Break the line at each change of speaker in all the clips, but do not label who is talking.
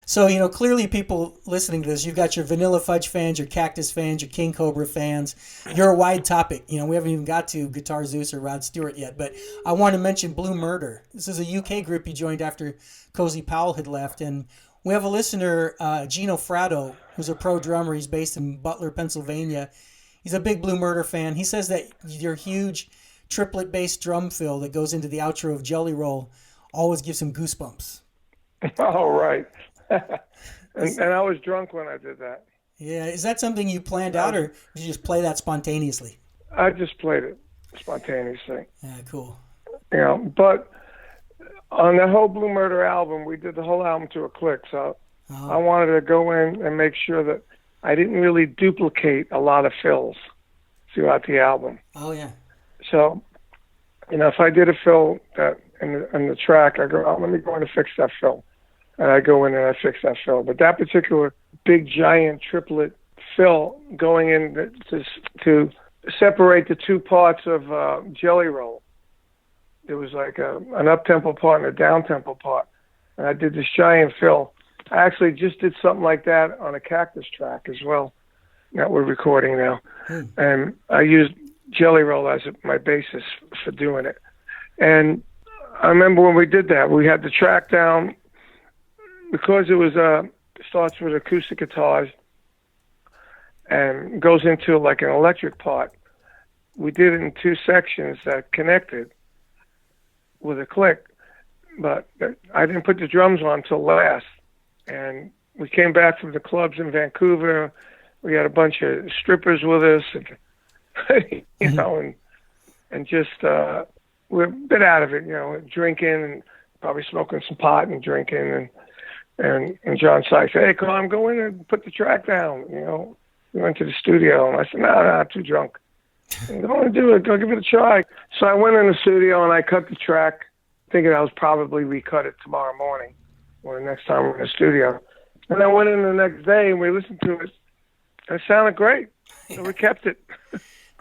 So, clearly people listening to this, you've got your Vanilla Fudge fans, your Cactus fans, your King Cobra fans. You're a wide topic. We haven't even got to Guitar Zeus or Rod Stewart yet, but I want to mention Blue Murder. This is a UK group you joined after Cozy Powell had left. And we have a listener, Gino Fratto, who's a pro drummer. He's based in Butler, Pennsylvania. He's a big Blue Murder fan. He says that your huge triplet bass drum fill that goes into the outro of Jelly Roll always gives him goosebumps.
Oh, right. and I was drunk when I did that.
Yeah, is that something you planned out, or did you just play that spontaneously?
I just played it spontaneously.
Yeah, cool.
But on the whole Blue Murder album, we did the whole album to a click, so I wanted to go in and make sure that I didn't really duplicate a lot of fills throughout the album.
Oh, yeah.
So, if I did a fill that in the track, I go, let me go in and fix that fill. And I go in and I fix that fill. But that particular big, giant triplet fill going in to separate the two parts of Jelly Roll, there was like an up-tempo part and a down-tempo part. And I did this giant fill. I actually just did something like that on a Cactus track as well that we're recording now. And I used Jelly Roll as my basis for doing it. And I remember when we did that, we had the track down because it was starts with acoustic guitars and goes into like an electric part. We did it in two sections that connected with a click, but I didn't put the drums on until last. And we came back from the clubs in Vancouver. We had a bunch of strippers with us, and and just we're a bit out of it, drinking and probably smoking some pot and drinking. And John Sykes said, "Hey, Carm, go in and put the track down." We went to the studio, and I said, "No, I'm too drunk. I don't want to do it. Go give it a try." So I went in the studio and I cut the track, thinking I was probably recut it tomorrow morning or the next time we're in the studio. And I went in the next day and we listened to it. It sounded great, so we kept it.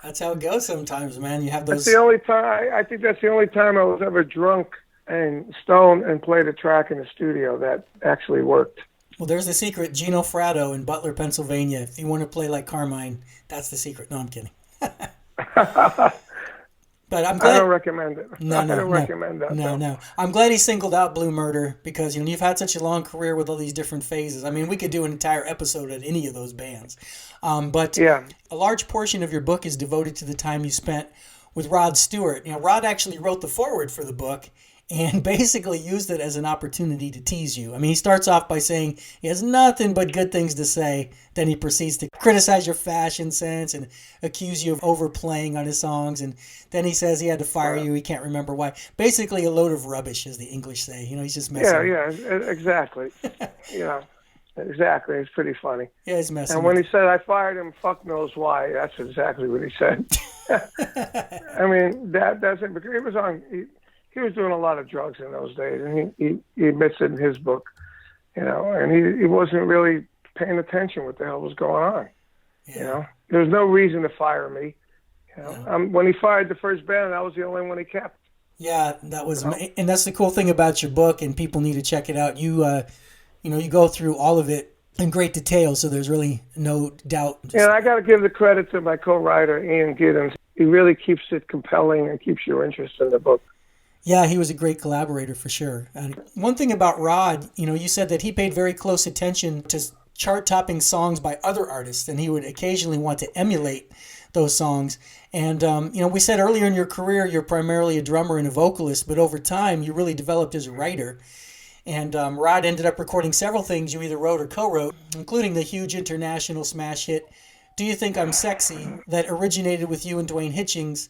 That's how it goes sometimes, man. You have those.
That's the only time. I think that's the only time I was ever drunk and stoned and played a track in the studio that actually worked.
Well, there's the secret. Gino Fratto in Butler, Pennsylvania. If you want to play like Carmine, that's the secret. No, I'm kidding. But I'm glad.
I don't recommend it.
No,
I don't recommend that.
No. I'm glad he singled out Blue Murder because you've had such a long career with all these different phases. I mean, we could do an entire episode at any of those bands. But
yeah,
a large portion of your book is devoted to the time you spent with Rod Stewart. Rod actually wrote the foreword for the book and basically used it as an opportunity to tease you. I mean, he starts off by saying he has nothing but good things to say. Then he proceeds to criticize your fashion sense and accuse you of overplaying on his songs. And then he says he had to fire you. He can't remember why. Basically a load of rubbish, as the English say. He's just messing.
Yeah, exactly. Exactly. It's pretty funny.
Yeah, he's messing.
And when he said, I fired him, fuck knows why, that's exactly what he said. I mean, that's it. Because he was doing a lot of drugs in those days, and he admits it in his book, and he wasn't really paying attention what the hell was going on.
Yeah.
There was no reason to fire me. When he fired the first band, I was the only one he kept.
Yeah, that was, and that's the cool thing about your book, and people need to check it out. You go through all of it in great detail, so there's really no doubt.
And I got to give the credit to my co-writer, Ian Giddens. He really keeps it compelling and keeps your interest in the book.
Yeah, he was a great collaborator for sure. And one thing about Rod, you said that he paid very close attention to chart-topping songs by other artists, and he would occasionally want to emulate those songs. And, we said earlier in your career, you're primarily a drummer and a vocalist, but over time, you really developed as a writer. And Rod ended up recording several things you either wrote or co-wrote, including the huge international smash hit, Do You Think I'm Sexy, that originated with you and Dwayne Hitchings,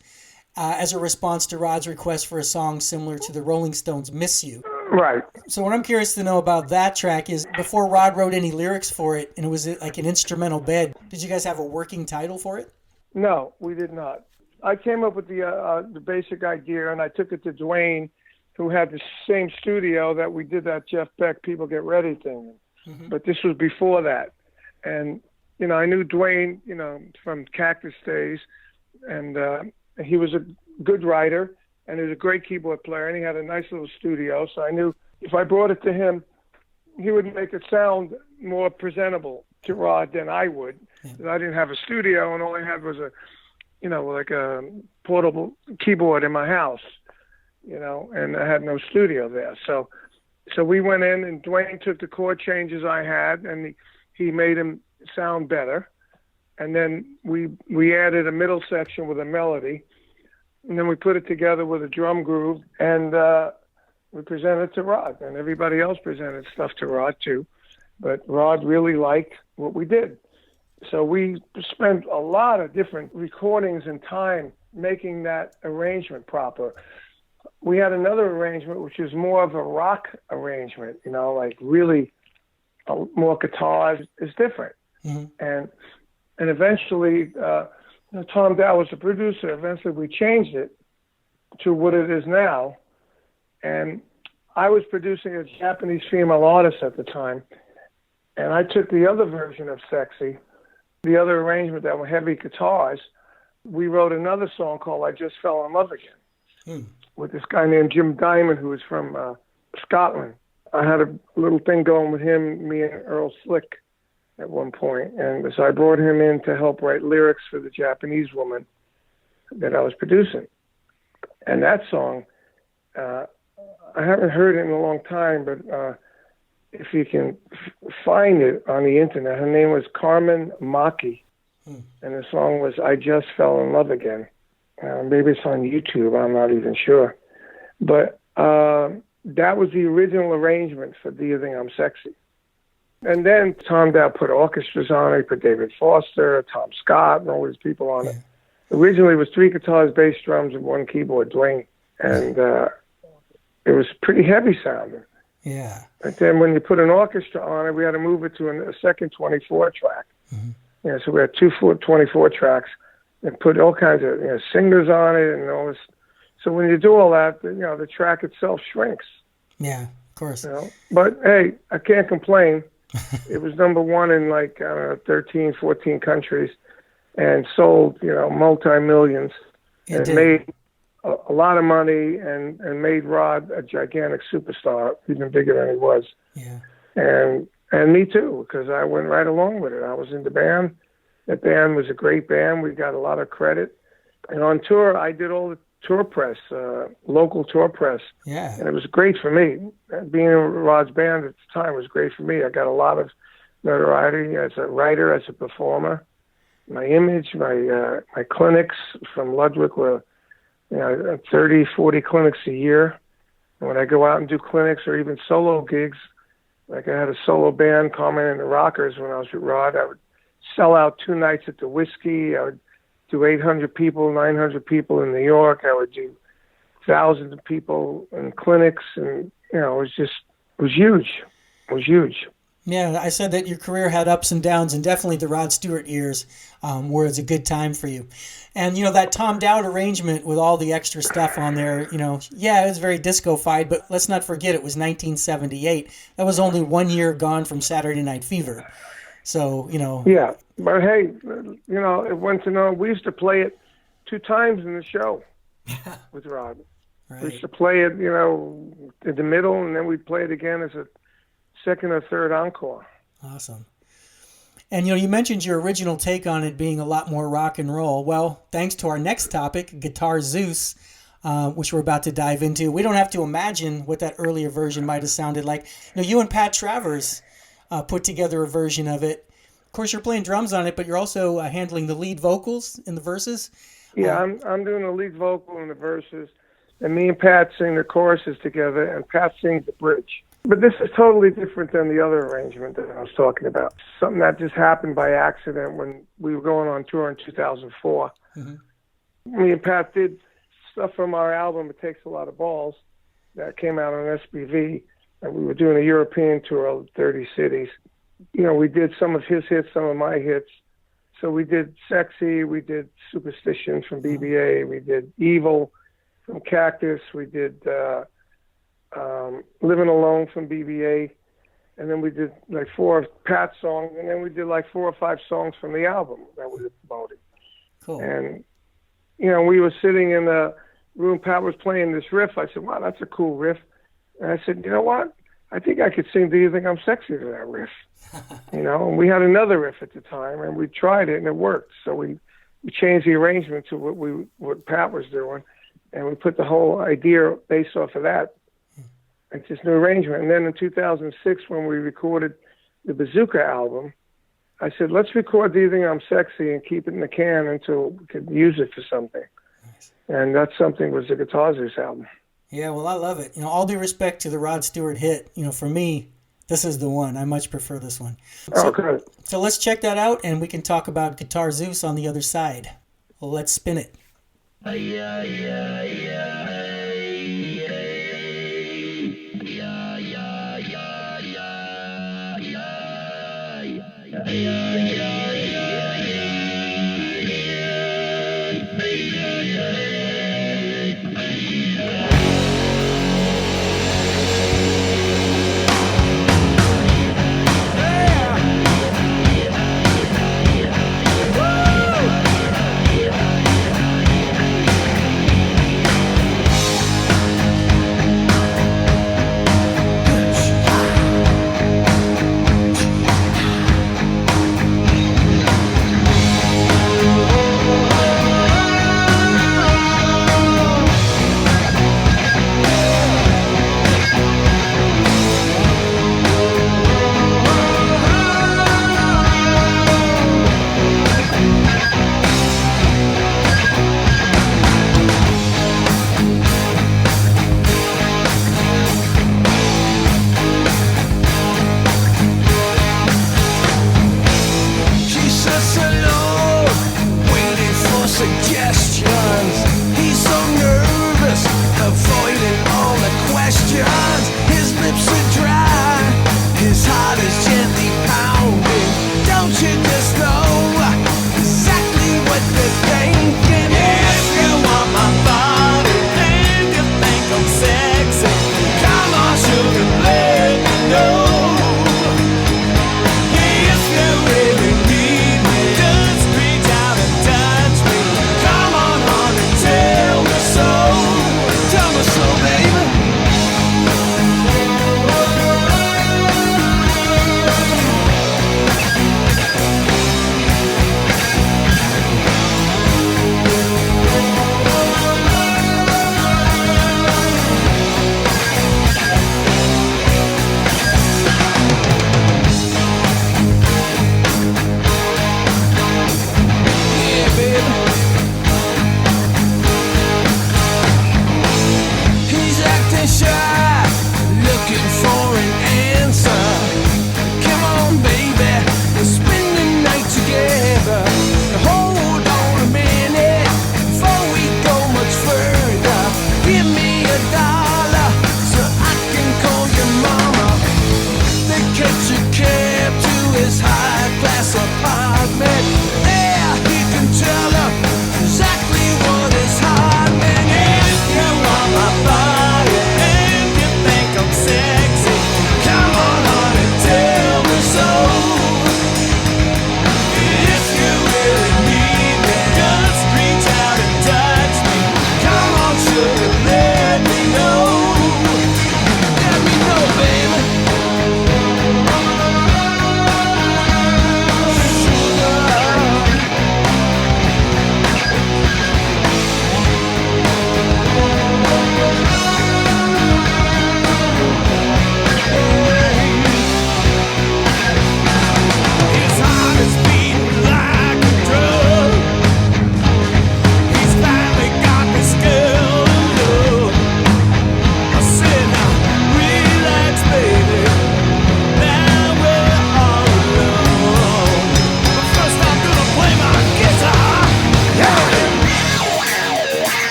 as a response to Rod's request for a song similar to the Rolling Stones' Miss You.
Right.
So what I'm curious to know about that track is, before Rod wrote any lyrics for it, and it was like an instrumental bed, did you guys have a working title for it?
No, we did not. I came up with the basic idea, and I took it to Dwayne, who had the same studio that we did that Jeff Beck People Get Ready thing. Mm-hmm. But this was before that. And, I knew Dwayne, from Cactus days, and he was a good writer, and he was a great keyboard player, and he had a nice little studio. So I knew if I brought it to him, he would make it sound more presentable to Rod than I would. Yeah. I didn't have a studio, and all I had was like a portable keyboard in my house, and I had no studio there. So we went in, and Dwayne took the chord changes I had, and he made them sound better. And then we added a middle section with a melody, and then we put it together with a drum groove, and we presented to Rod, and everybody else presented stuff to Rod too. But Rod really liked what we did. So we spent a lot of different recordings and time making that arrangement proper. We had another arrangement, which is more of a rock arrangement, like really more guitars. It's different. Mm-hmm. And eventually, Tom Dow was the producer. Eventually, we changed it to what it is now. And I was producing a Japanese female artist at the time. And I took the other version of Sexy, the other arrangement that were heavy guitars. We wrote another song called I Just Fell in Love Again with this guy named Jim Diamond, who was from Scotland. I had a little thing going with him, me and Earl Slick at one point. And so I brought him in to help write lyrics for the Japanese woman that I was producing. And that song, I haven't heard it in a long time, but if you can find it on the internet, her name was Carmine Appice, and the song was I Just Fell in Love Again. Maybe it's on YouTube, I'm not even sure. But that was the original arrangement for Do You Think I'm Sexy? And then Tom Dow put orchestras on it. He put David Foster, Tom Scott, and all these people on it. Originally, it was 3 guitars, bass, drums, and 1 keyboard, Dwayne. And it was pretty heavy sounding.
Yeah.
But then when you put an orchestra on it, we had to move it to a second 24 track. Mm-hmm. So we had 2 24 tracks and put all kinds of singers on it and all this. So when you do all that, the track itself shrinks.
Yeah, of course.
But hey, I can't complain. It was number 1 in 13, 14 countries and sold, multi-millions and made a lot of money and made Rod a gigantic superstar, even bigger than he was.
Yeah.
And me too, because I went right along with it. I was in the band. That band was a great band. We got a lot of credit. And on tour, I did all the tour press, local tour press.
Yeah.
And it was great for me. Being in Rod's band at the time was great for me. I got a lot of notoriety as a writer, as a performer. My image, my clinics from Ludwig were 30, 40 clinics a year. And when I go out and do clinics or even solo gigs, like I had a solo band, Carmine and the Rockers, when I was with Rod, I would sell out 2 nights at the Whiskey. I would do 800 people, 900 people in New York. I would do thousands of people in clinics. And, it was huge. It was huge.
Yeah, I said that your career had ups and downs, and definitely the Rod Stewart years was a good time for you. And, that Tom Dowd arrangement with all the extra stuff on there, it was very disco-fied, but let's not forget it was 1978. That was only 1 year gone from Saturday Night Fever. So,
Yeah, but hey, it went to know, we used to play it 2 times in the show with Rod. Right. We used to play it, in the middle, and then we'd play it again as a second or third encore.
Awesome. And, you mentioned your original take on it being a lot more rock and roll. Well, thanks to our next topic, Guitar Zeus, which we're about to dive into, we don't have to imagine what that earlier version might have sounded like. You and Pat Travers put together a version of it. Of course, you're playing drums on it, but you're also handling the lead vocals in the verses.
Yeah, I'm doing the lead vocal in the verses, and me and Pat sing the choruses together, and Pat sings the bridge. But this is totally different than the other arrangement that I was talking about. Something that just happened by accident when we were going on tour in 2004. Mm-hmm. Me and Pat did stuff from our album, It Takes a Lot of Balls, that came out on SBV, and we were doing a European tour of 30 cities. We did some of his hits, some of my hits. So we did Sexy, we did Superstition from BBA, we did Evil from Cactus, we did Living Alone from BBA, and then we did 4 Pat songs, and then we did 4 or 5 songs from the album that we were promoting.
Cool.
And, we were sitting in the room, Pat was playing this riff. I said, wow, that's a cool riff. And I said, you know what? I think I could sing Do You Think I'm Sexy to that riff. And we had another riff at the time, and we tried it, and it worked. So we changed the arrangement to what Pat was doing, and we put the whole idea based off of that. It's this new arrangement. And then in 2006, when we recorded the Bazooka album, I said, let's record Do You Think I'm Sexy and keep it in the can until we could use it for something. Nice. And that something was the Guitar Zeus album.
Yeah, well, I love it. All due respect to the Rod Stewart hit, for me, this is the one. I much prefer this one.
Good.
So let's check that out, and we can talk about Guitar Zeus on the other side. Well, let's spin it. Yeah.